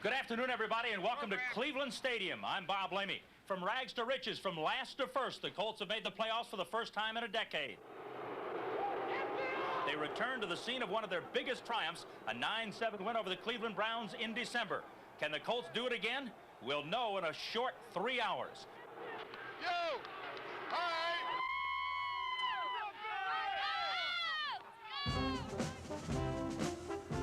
Good afternoon, everybody, and welcome to Cleveland Stadium. I'm Bob Lamey. From rags to riches, from last to first, the Colts have made the playoffs for the first time in a decade. They return to the scene of one of their biggest triumphs, a 9-7 win over the Cleveland Browns in December. Can the Colts do it again? We'll know in a short 3 hours. Yo! All right!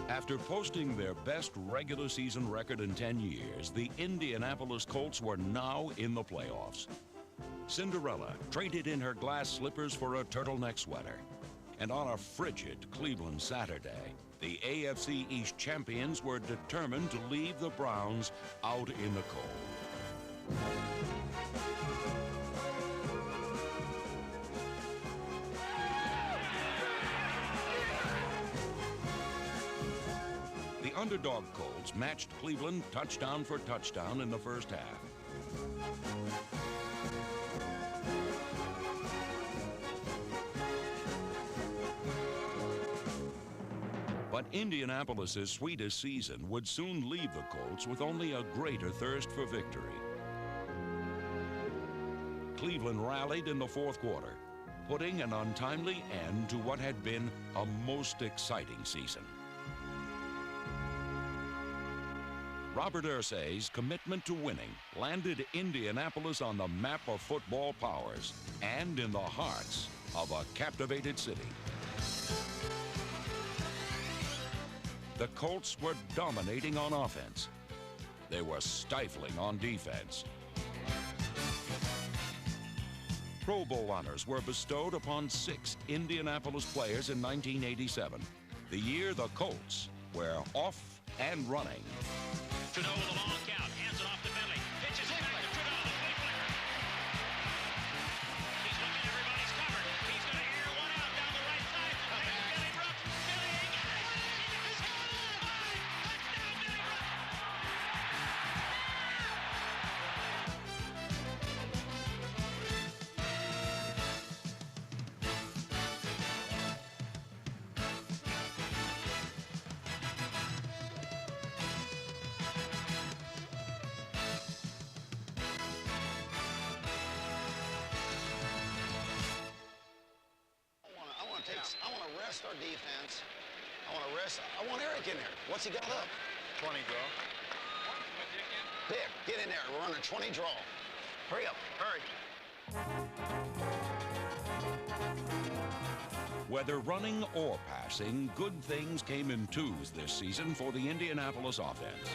After posting their best regular season record in 10 years, the Indianapolis Colts were now in the playoffs. Cinderella traded in her glass slippers for a turtleneck sweater. And on a frigid Cleveland Saturday, the AFC East champions were determined to leave the Browns out in the cold. The underdog Colts matched Cleveland touchdown for touchdown in the first half. But Indianapolis' sweetest season would soon leave the Colts with only a greater thirst for victory. Cleveland rallied in the fourth quarter, putting an untimely end to what had been a most exciting season. Robert Irsay's commitment to winning landed Indianapolis on the map of football powers and in the hearts of a captivated city. The Colts were dominating on offense. They were stifling on defense. Pro Bowl honors were bestowed upon 6 Indianapolis players in 1987, the year the Colts were off and running. Trudeau with a long count, hands it off to Bentley, pitches it back to Trudeau, the flea flicker. He's looking, everybody's covered. He's going to air one out down the right side. Billy Brooks, Billy, he got it! He's got it! Touchdown, Billy Brooks! I want to rest our defense. I want Eric in there. What's he got up? 20 draw. Dick, get in there. We're on a 20 draw. Hurry up. Hurry. Whether running or passing, good things came in twos this season for the Indianapolis offense.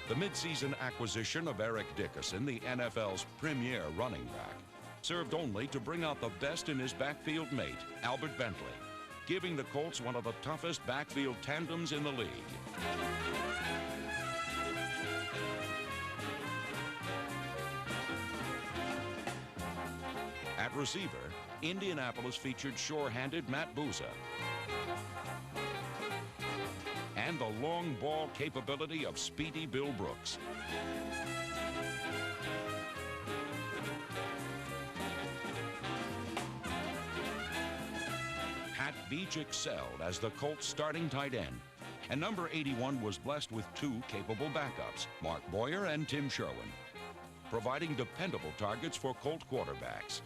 The midseason acquisition of Eric Dickerson, the NFL's premier running back, served only to bring out the best in his backfield mate, Albert Bentley, giving the Colts one of the toughest backfield tandems in the league. At receiver, Indianapolis featured sure-handed Matt Booza and the long ball capability of speedy Bill Brooks. Pat Beach excelled as the Colts' starting tight end, and number 81 was blessed with 2 capable backups, Mark Boyer and Tim Sherwin, providing dependable targets for Colt quarterbacks.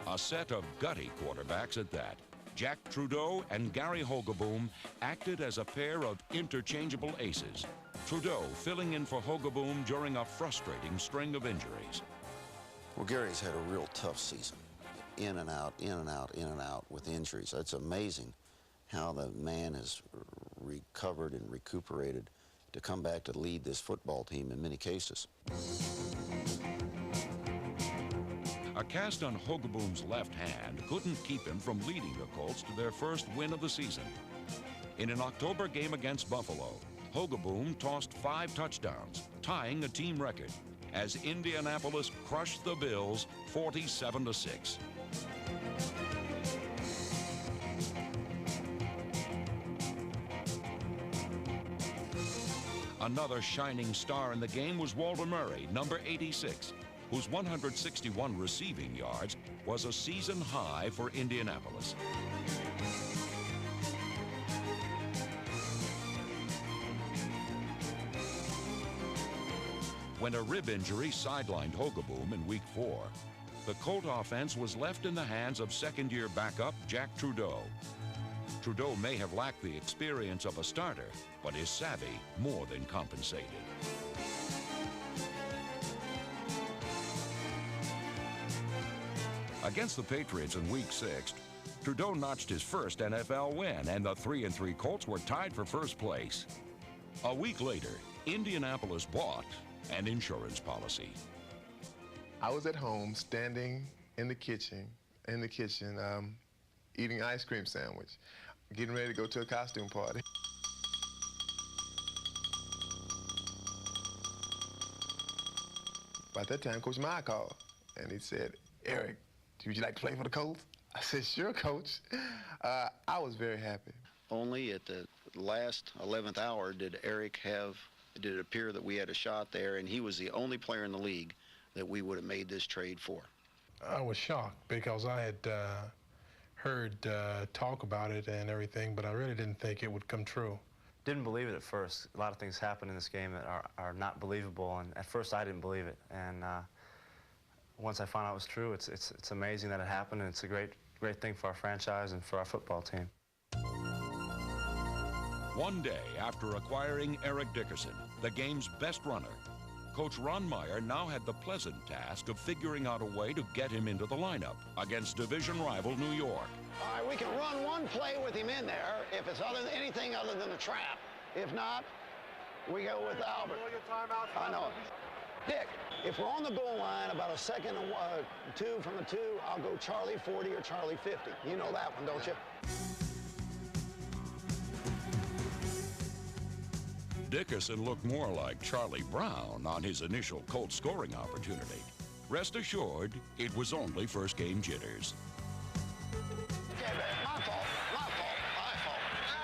A set of gutty quarterbacks at that. Jack Trudeau and Gary Hogeboom acted as a pair of interchangeable aces, Trudeau filling in for Hogeboom during a frustrating string of injuries. Well, Gary's had a real tough season. In and out, in and out, in and out with injuries. It's amazing how the man has recovered and recuperated to come back to lead this football team in many cases. A cast on Hogeboom's left hand couldn't keep him from leading the Colts to their first win of the season. In an October game against Buffalo, Hogeboom tossed 5 touchdowns, tying a team record, as Indianapolis crushed the Bills 47-6. Another shining star in the game was Walter Murray, number 86, whose 161 receiving yards was a season high for Indianapolis. When a rib injury sidelined Hogaboom in Week 4, the Colt offense was left in the hands of second-year backup Jack Trudeau. Trudeau may have lacked the experience of a starter, but his savvy more than compensated. Against the Patriots in Week 6, Trudeau notched his first NFL win, and the 3-3 Colts were tied for first place. A week later, Indianapolis bought an insurance policy. I was at home, standing in the kitchen, eating an ice cream sandwich, getting ready to go to a costume party. By that time, Coach Meyer called, and he said, "Eric, would you like to play for the Colts?" I said, "Sure, Coach." I was very happy. Only at the last 11th hour did it appear that we had a shot there, and he was the only player in the league that we would have made this trade for. I was shocked because I had heard talk about it and everything, but I really didn't think it would come true. Didn't believe it at first. A lot of things happen in this game that are not believable, and at first I didn't believe it. And once I found out it was true, it's amazing that it happened, and it's a great thing for our franchise and for our football team. One day after acquiring Eric Dickerson, the game's best runner, Coach Ron Meyer now had the pleasant task of figuring out a way to get him into the lineup against division rival New York. All right, we can run one play with him in there if it's anything other than a trap. If not, we go with Albert. I know it. Dick, if we're on the goal line about a second and two from the 2, I'll go Charlie 40 or Charlie 50. You know that one, don't you? Dickerson looked more like Charlie Brown on his initial Colts scoring opportunity. Rest assured, it was only first game jitters. Okay, man, my fault.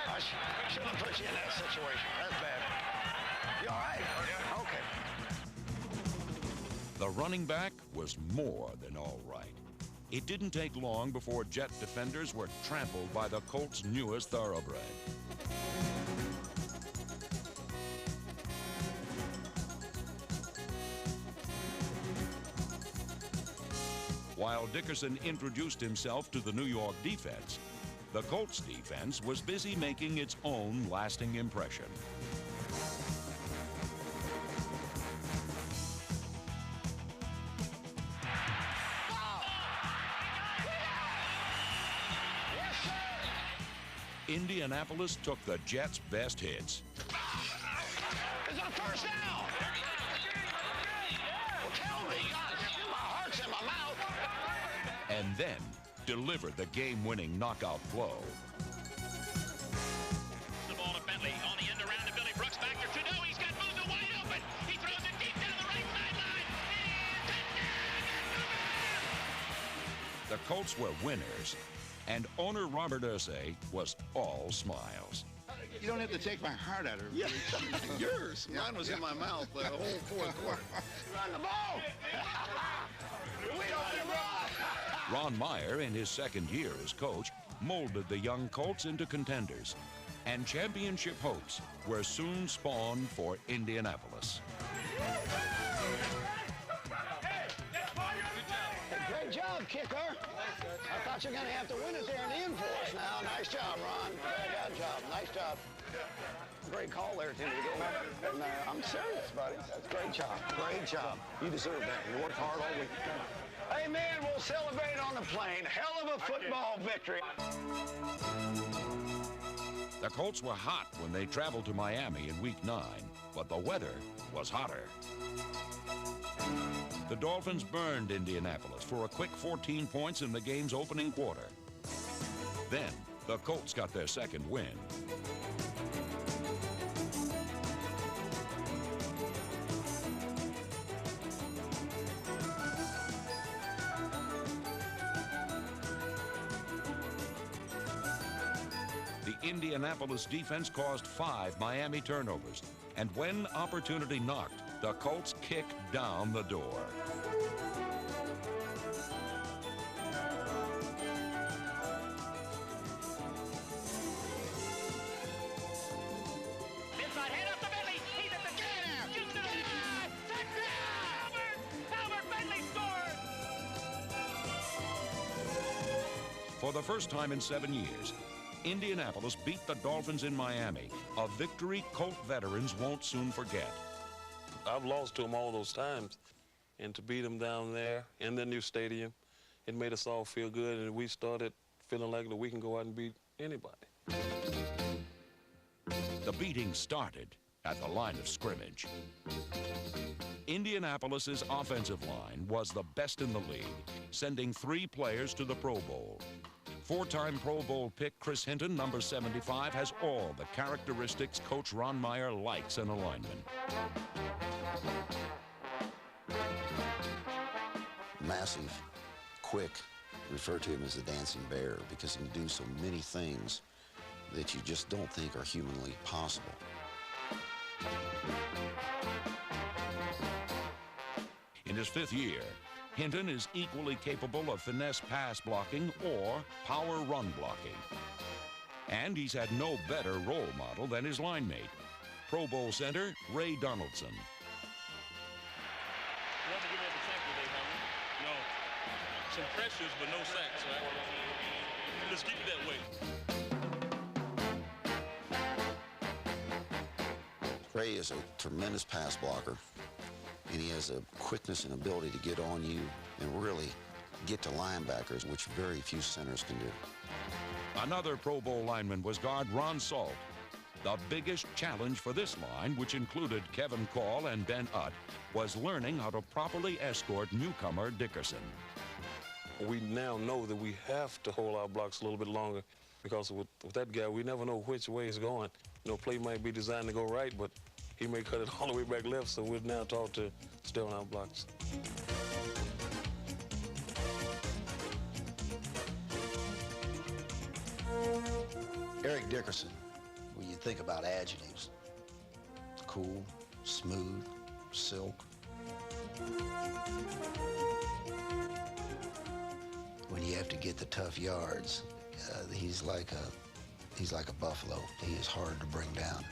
I should have put you in that situation. That's bad. You all right? Yeah. Okay. The running back was more than all right. It didn't take long before Jet defenders were trampled by the Colts' newest thoroughbred. While Dickerson introduced himself to the New York defense, the Colts defense was busy making its own lasting impression. Indianapolis took the Jets' best hits. It's a first down! Well, tell me, my heart's in my mouth. And then delivered the game-winning knockout blow. The ball to Bentley on the end around to Billy Brooks. Back to Trudeau. He's got Boozer wide open. He throws it deep down the right sideline. The Colts were winners, and owner Robert Irsay was all smiles. You don't have to take my heart out of it. Yeah, yours. Mine was in my mouth the whole fourth quarter. Run the ball! We don't give up! Ron Meyer, in his second year as coach, molded the young Colts into contenders, and championship hopes were soon spawned for Indianapolis. Great job, kicker. I thought you were going to have to win it there in the in-force now. Nice job, Ron. Good job. Nice job. Great call there, Timmy. No, I'm serious, buddy. That's a great job. Great job. You deserve that. You worked hard all week. Hey, man, we'll celebrate on the plane. Hell of a football victory. The Colts were hot when they traveled to Miami in Week 9, but the weather was hotter. The Dolphins burned Indianapolis for a quick 14 points in the game's opening quarter. Then, the Colts got their second win. The Indianapolis defense caused 5 Miami turnovers, and when opportunity knocked, the Colts kicked down the door. Inside, hand up to Bentley. He's at the 10. Shoots to the 5. Touchdown! For the first time in 7 years, Indianapolis beat the Dolphins in Miami, a victory Colt veterans won't soon forget. I've lost to them all those times, and to beat them down there in the new stadium, it made us all feel good, and we started feeling like that we can go out and beat anybody. The beating started at the line of scrimmage. Indianapolis's offensive line was the best in the league, sending 3 players to the Pro Bowl. 4-time Pro Bowl pick Chris Hinton, number 75, has all the characteristics Coach Ron Meyer likes in a lineman. Massive, quick, refer to him as the dancing bear because he can do so many things that you just don't think are humanly possible. In his 5th year, Hinton is equally capable of finesse pass blocking or power run blocking. And he's had no better role model than his line mate, Pro Bowl center Ray Donaldson. You want to give me a sack today, homie? No. Some pressures, but no sacks, right? Just keep it that way. Ray is a tremendous pass blocker, and he has a quickness and ability to get on you and really get to linebackers, which very few centers can do. Another Pro Bowl lineman was guard Ron Salt. The biggest challenge for this line, which included Kevin Call and Ben Utt, was learning how to properly escort newcomer Dickerson. We now know that we have to hold our blocks a little bit longer because with that guy, we never know which way it's going. You know, play might be designed to go right, but he may cut it all the way back left, so we're now taught to stay on our blocks. Eric Dickerson, when you think about adjectives, cool, smooth, silk. When you have to get the tough yards, he's like a buffalo. He is hard to bring down.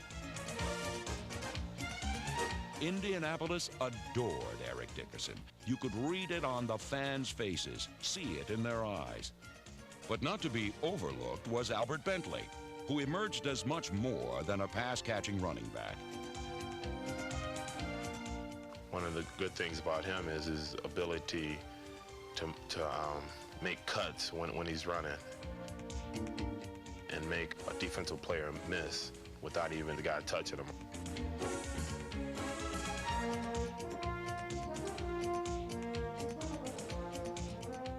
Indianapolis adored Eric Dickerson. You could read it on the fans' faces, see it in their eyes. But not to be overlooked was Albert Bentley, who emerged as much more than a pass-catching running back. One of the good things about him is his ability to make cuts when he's running and make a defensive player miss without even the guy touching him.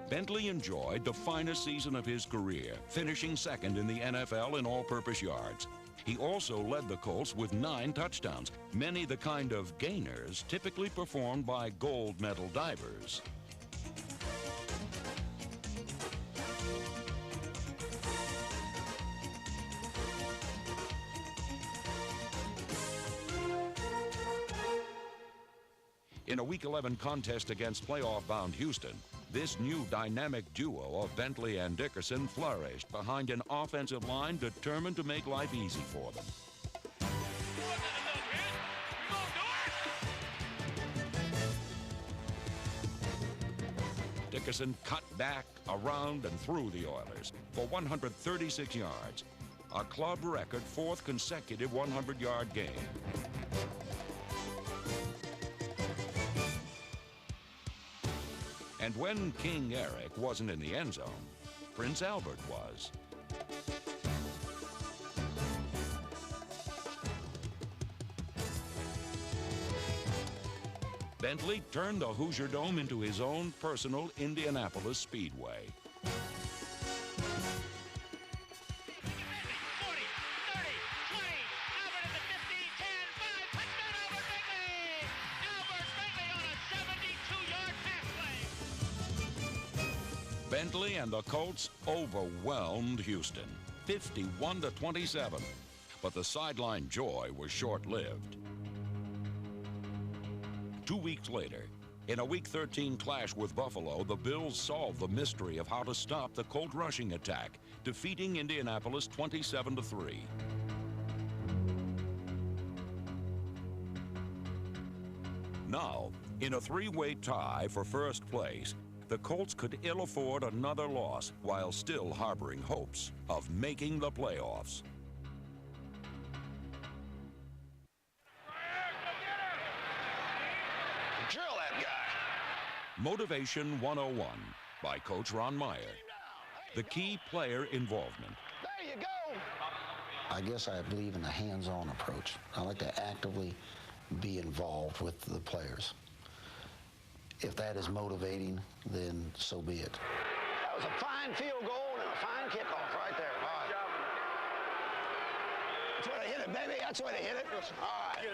Bentley enjoyed the finest season of his career, finishing 2nd in the NFL in all-purpose yards. He also led the Colts with 9 touchdowns, many the kind of gainers typically performed by gold medal divers. In a Week 11 contest against playoff-bound Houston, this new dynamic duo of Bentley and Dickerson flourished behind an offensive line determined to make life easy for them. Dickerson cut back, around, and through the Oilers for 136 yards, a club record 4th consecutive 100-yard game. And when King Eric wasn't in the end zone, Prince Albert was. Bentley turned the Hoosier Dome into his own personal Indianapolis Speedway. 40, 30, 20, Albert at the 50, 10, 5, touchdown Albert Bentley! Albert Bentley on a 72-yard pass play. Bentley and the Colts overwhelmed Houston, 51-27. But the sideline joy was short-lived. 2 weeks later, in a Week 13 clash with Buffalo, the Bills solved the mystery of how to stop the Colt rushing attack, defeating Indianapolis 27-3. Now, in a 3-way tie for first place, the Colts could ill afford another loss while still harboring hopes of making the playoffs. Drill that guy. Motivation 101 by Coach Ron Meyer. The key player involvement. There you go. I guess I believe in a hands-on approach. I like to actively be involved with the players. If that is motivating, then so be it. That was a fine field goal and a fine kickoff right there. All right. That's where they hit it, baby. That's where they hit it. All right.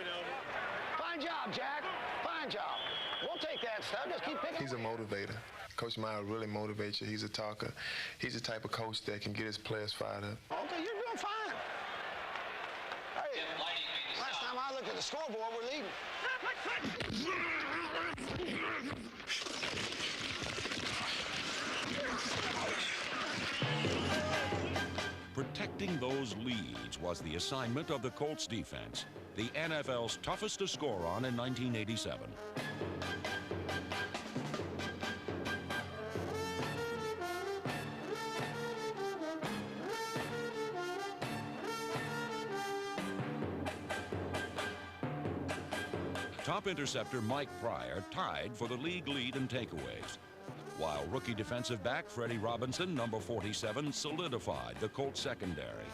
Fine job, Jack. Fine job. We'll take that stuff. Just keep picking. He's a motivator. Coach Meyer really motivates you. He's a talker. He's the type of coach that can get his players fired up. Okay, you're doing fine. Hey, last time I looked at the scoreboard, we're leading. Protecting those leads was the assignment of the Colts defense, the NFL's toughest to score on in 1987. Top interceptor Mike Pryor tied for the league lead in takeaways, while rookie defensive back Freddie Robinson, number 47, solidified the Colts secondary.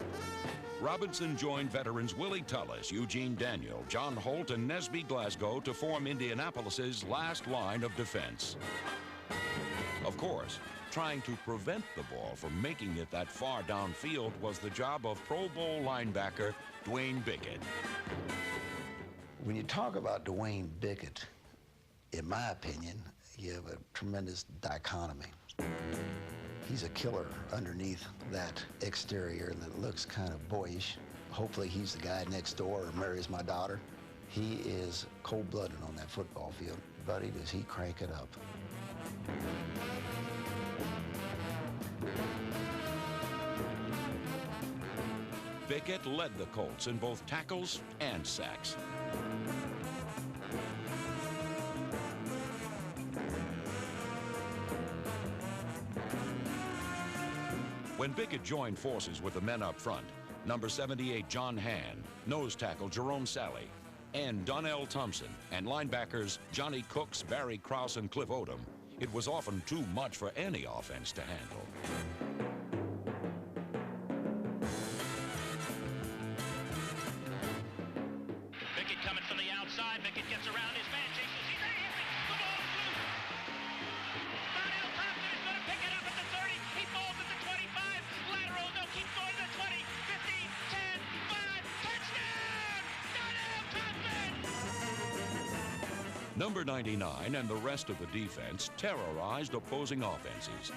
Robinson joined veterans Willie Tullis, Eugene Daniel, John Holt, and Nesby Glasgow to form Indianapolis's last line of defense. Of course, trying to prevent the ball from making it that far downfield was the job of Pro Bowl linebacker Dwayne Bickett. When you talk about Dwayne Bickett, in my opinion, you have a tremendous dichotomy. He's a killer underneath that exterior that looks kind of boyish. Hopefully he's the guy next door or marries my daughter. He is cold-blooded on that football field. Buddy, does he crank it up. Bickett led the Colts in both tackles and sacks. When Bickett joined forces with the men up front, number 78 John Hand, nose tackle Jerome Salley, and Donnell Thompson, and linebackers Johnny Cooks, Barry Krause, and Cliff Odom, it was often too much for any offense to handle. Bickett coming from the outside. Bickett gets around his man, chases. He's there. The ball is loose. Donnell Thompson is going to pick it up at the 30. He falls at the 25. Lateral, no, keep going to the 20, 15, 10, 5. Touchdown! Donnell Thompson! Number 99 and the rest of the defense terrorized opposing offenses.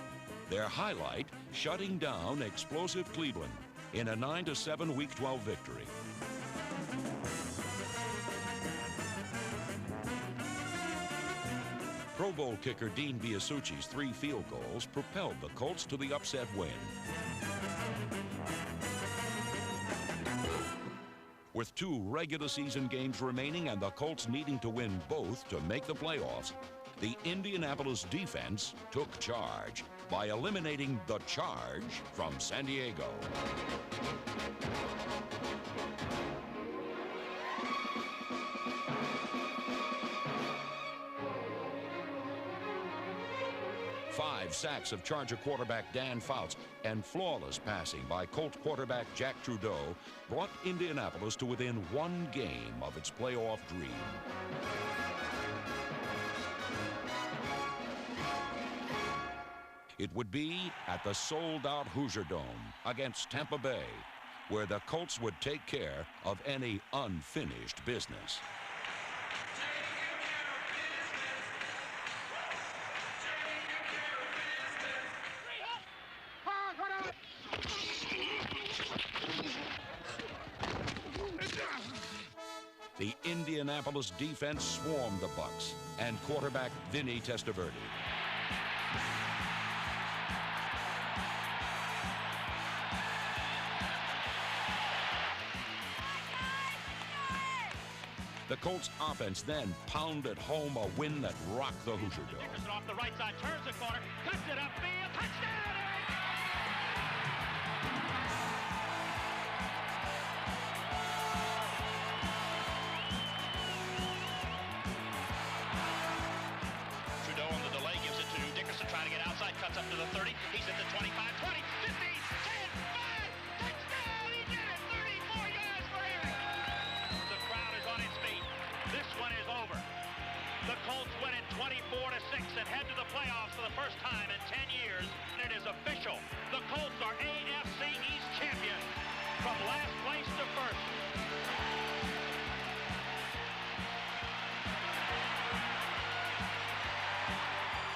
Their highlight, shutting down explosive Cleveland in a 9-7 Week 12 victory. Pro Bowl kicker Dean Biasucci's 3 field goals propelled the Colts to the upset win. With 2 regular season games remaining and the Colts needing to win both to make the playoffs, the Indianapolis defense took charge by eliminating the charge from San Diego. Five sacks of Charger quarterback Dan Fouts and flawless passing by Colt quarterback Jack Trudeau brought Indianapolis to within 1 game of its playoff dream. It would be at the sold-out Hoosier Dome against Tampa Bay, where the Colts would take care of any unfinished business. The Indianapolis defense swarmed the Bucs and quarterback Vinny Testaverde. The Colts offense then pounded home a win that rocked the Hoosierdom. Dickerson off the right side, turns the corner, cuts it upfield, touchdown! Trudeau on the delay gives it to Dickerson, trying to get outside, cuts up to the 30. He's at the 25, 20, 15, 10, 5, touchdown! He did it! 34 yards for Eric! The crowd is on its feet. This one is over. The Colts win it 24-6 and head to the playoffs for the first time in 10 years. And it is official. The Colts are AFC East champions from last place to first.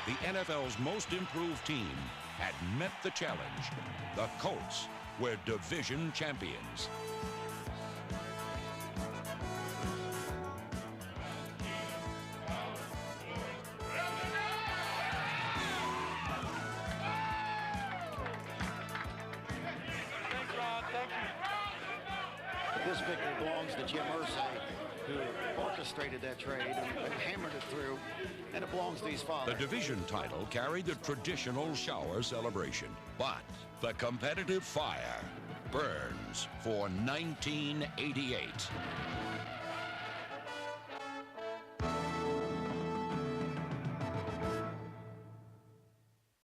The NFL's most improved team had met the challenge. The Colts were division champions. This victory belongs to Jim Irsay, who orchestrated that trade and hammered it through, and it belongs to his father. The division title carried the traditional shower celebration, but the competitive fire burns for 1988.